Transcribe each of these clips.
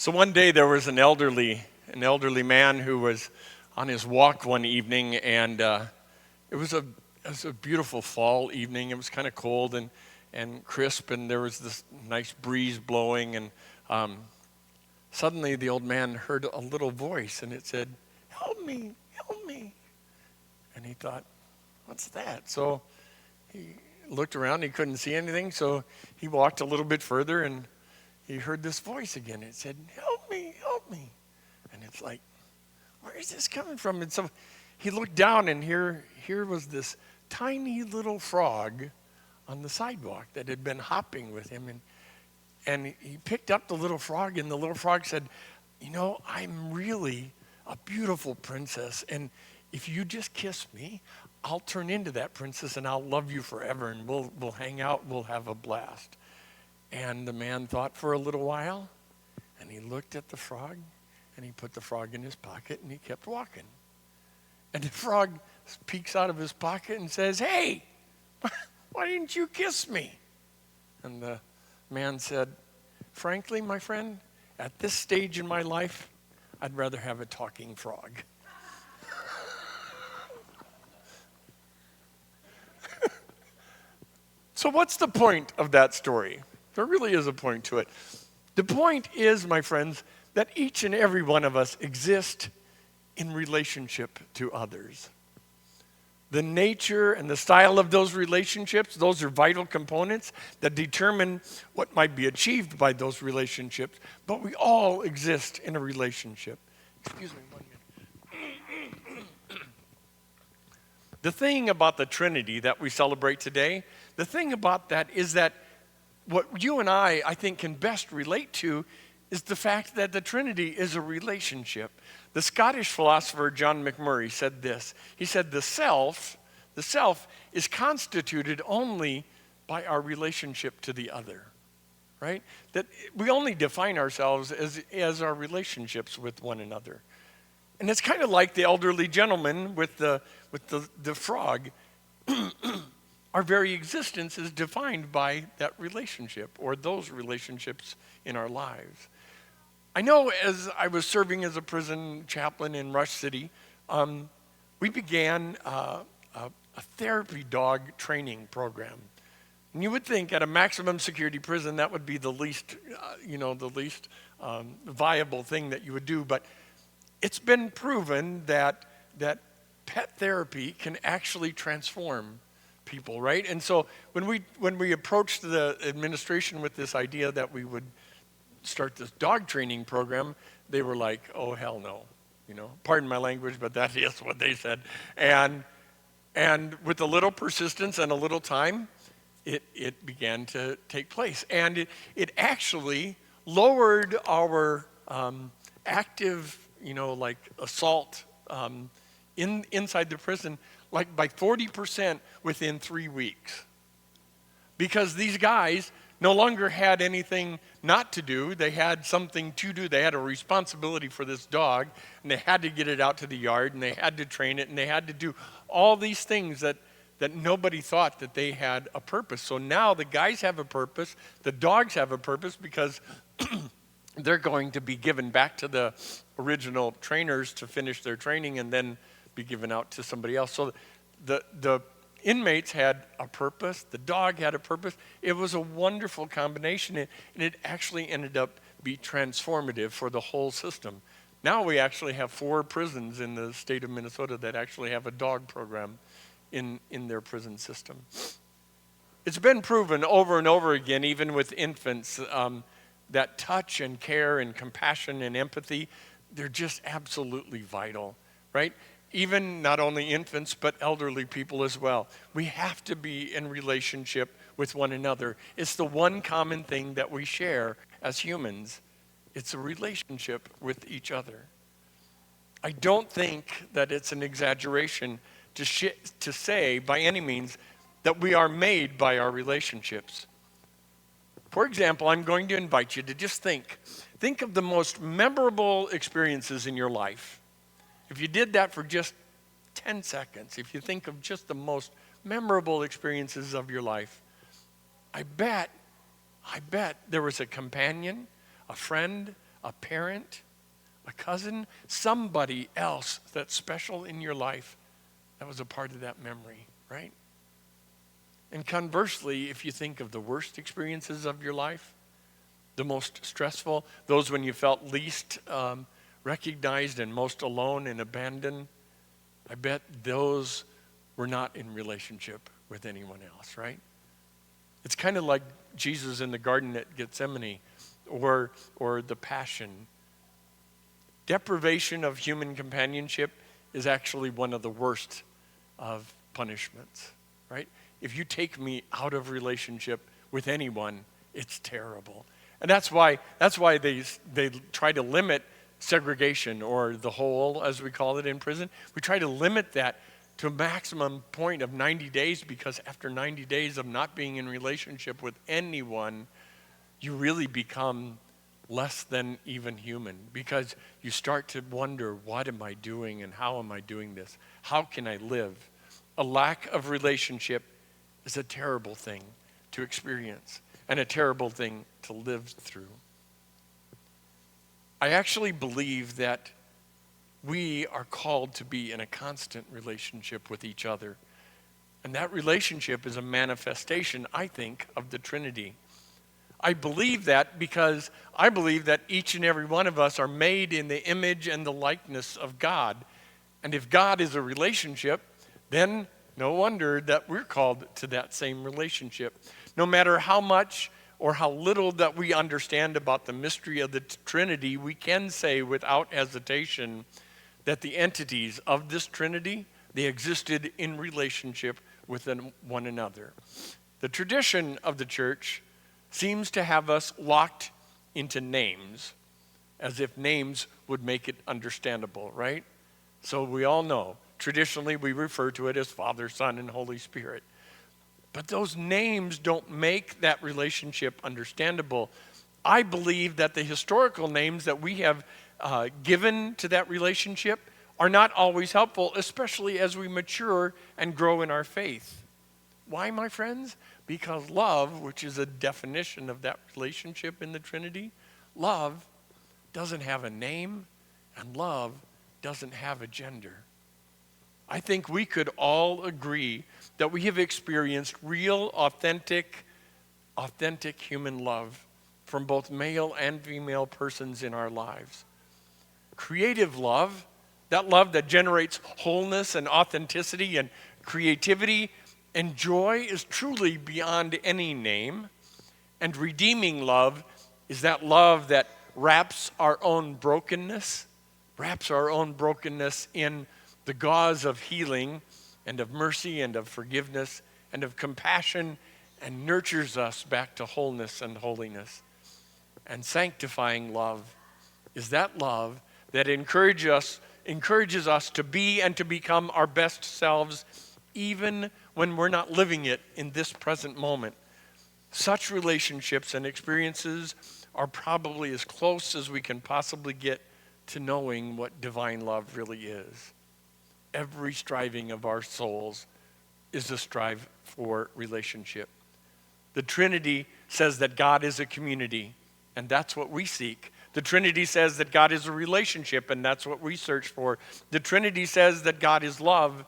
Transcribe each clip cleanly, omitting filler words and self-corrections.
So one day there was an elderly man who was on his walk one evening, and it was a beautiful fall evening. It was kind of cold and crisp, and there was this nice breeze blowing, and suddenly the old man heard a little voice, and it said, "Help me, help me." And he thought, "What's that?" So he looked around, he couldn't see anything, so he walked a little bit further, and he heard this voice again. It said, "Help me, help me." And it's like, where is this coming from? And so he looked down, and here was this tiny little frog on the sidewalk that had been hopping with him. And he picked up the little frog, and the little frog said, "I'm really a beautiful princess, and if you just kiss me, I'll turn into that princess, and I'll love you forever, and we'll hang out, we'll have a blast." And the man thought for a little while, and he looked at the frog, and he put the frog in his pocket, and he kept walking. And the frog peeks out of his pocket and says, "Hey, why didn't you kiss me?" And the man said, "Frankly, my friend, at this stage in my life, I'd rather have a talking frog." So what's the point of that story? There really is a point to it. The point is, my friends, that each and every one of us exist in relationship to others. The nature and the style of those relationships, those are vital components that determine what might be achieved by those relationships, but we all exist in a relationship. Excuse me 1 minute. The thing about the Trinity that we celebrate today, the thing about that is that what you and I think, can best relate to is the fact that the Trinity is a relationship. The Scottish philosopher John McMurray said this. He said, the self is constituted only by our relationship to the other, right? That we only define ourselves as our relationships with one another. And it's kind of like the elderly gentleman with the frog. Our very existence is defined by that relationship or those relationships in our lives. I know as I was serving as a prison chaplain in Rush City, we began a therapy dog training program. And you would think at a maximum security prison that would be the least viable thing that you would do. But it's been proven that pet therapy can actually transform people, right? And so when we approached the administration with this idea that we would start this dog training program, they were like, "Oh, hell no." Pardon my language, but that is what they said. And with a little persistence and a little time, it began to take place. And it actually lowered our active, assault inside the prison, like by 40% within 3 weeks. Because these guys no longer had anything not to do. They had something to do. They had a responsibility for this dog, and they had to get it out to the yard, and they had to train it, and they had to do all these things that nobody thought that they had a purpose. So now the guys have a purpose. The dogs have a purpose because they're going to be given back to the original trainers to finish their training and then be given out to somebody else. So the inmates had a purpose. The dog had a purpose. It was a wonderful combination, and it actually ended up being transformative for the whole system. Now we actually have 4 prisons in the state of Minnesota that actually have a dog program in their prison system. It's been proven over and over again, even with infants, that touch and care and compassion and empathy, they're just absolutely vital, right? Even not only infants, but elderly people as well. We have to be in relationship with one another. It's the one common thing that we share as humans. It's a relationship with each other. I don't think that it's an exaggeration to say by any means that we are made by our relationships. For example, I'm going to invite you to just think of the most memorable experiences in your life. If you did that for just 10 seconds, if you think of just the most memorable experiences of your life, I bet there was a companion, a friend, a parent, a cousin, somebody else that's special in your life that was a part of that memory, right? And conversely, if you think of the worst experiences of your life, the most stressful, those when you felt least recognized and most alone and abandoned, I bet those were not in relationship with anyone else, right? It's kind of like Jesus in the garden at Gethsemane or the Passion. Deprivation of human companionship is actually one of the worst of punishments, right? If you take me out of relationship with anyone, it's terrible. And that's why they try to limit segregation, or the hole, as we call it in prison. We try to limit that to a maximum point of 90 days, because after 90 days of not being in relationship with anyone, you really become less than even human, because you start to wonder, what am I doing and how am I doing this? How can I live? A lack of relationship is a terrible thing to experience and a terrible thing to live through. I actually believe that we are called to be in a constant relationship with each other. And that relationship is a manifestation, I think, of the Trinity. I believe that because I believe that each and every one of us are made in the image and the likeness of God. And if God is a relationship, then no wonder that we're called to that same relationship. No matter how much or how little that we understand about the mystery of the Trinity, we can say without hesitation that the entities of this Trinity, they existed in relationship with one another. The tradition of the church seems to have us locked into names, as if names would make it understandable, right? So we all know, traditionally we refer to it as Father, Son, and Holy Spirit. But those names don't make that relationship understandable. I believe that the historical names that we have given to that relationship are not always helpful, especially as we mature and grow in our faith. Why, my friends? Because love, which is a definition of that relationship in the Trinity, love doesn't have a name, and love doesn't have a gender. I think we could all agree that we have experienced real, authentic human love from both male and female persons in our lives. Creative love, that love that generates wholeness and authenticity and creativity and joy, is truly beyond any name. And redeeming love is that love that wraps our own brokenness in the gauze of healing and of mercy and of forgiveness and of compassion, and nurtures us back to wholeness and holiness. And sanctifying love is that love that encourages us to be and to become our best selves, even when we're not living it in this present moment. Such relationships and experiences are probably as close as we can possibly get to knowing what divine love really is. Every striving of our souls is a strive for relationship. The Trinity says that God is a community, and that's what we seek. The Trinity says that God is a relationship, and that's what we search for. The Trinity says that God is love,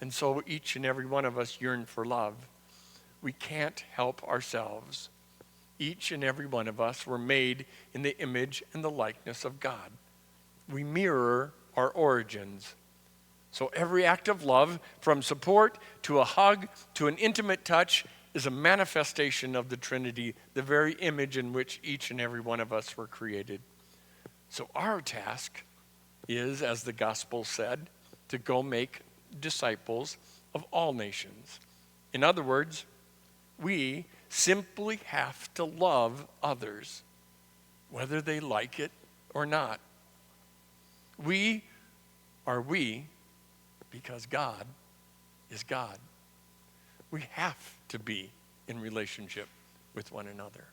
and so each and every one of us yearn for love. We can't help ourselves. Each and every one of us were made in the image and the likeness of God. We mirror our origins. So every act of love, from support to a hug to an intimate touch, is a manifestation of the Trinity, the very image in which each and every one of us were created. So our task is, as the gospel said, to go make disciples of all nations. In other words, we simply have to love others, whether they like it or not. We are we because God is God. We have to be in relationship with one another.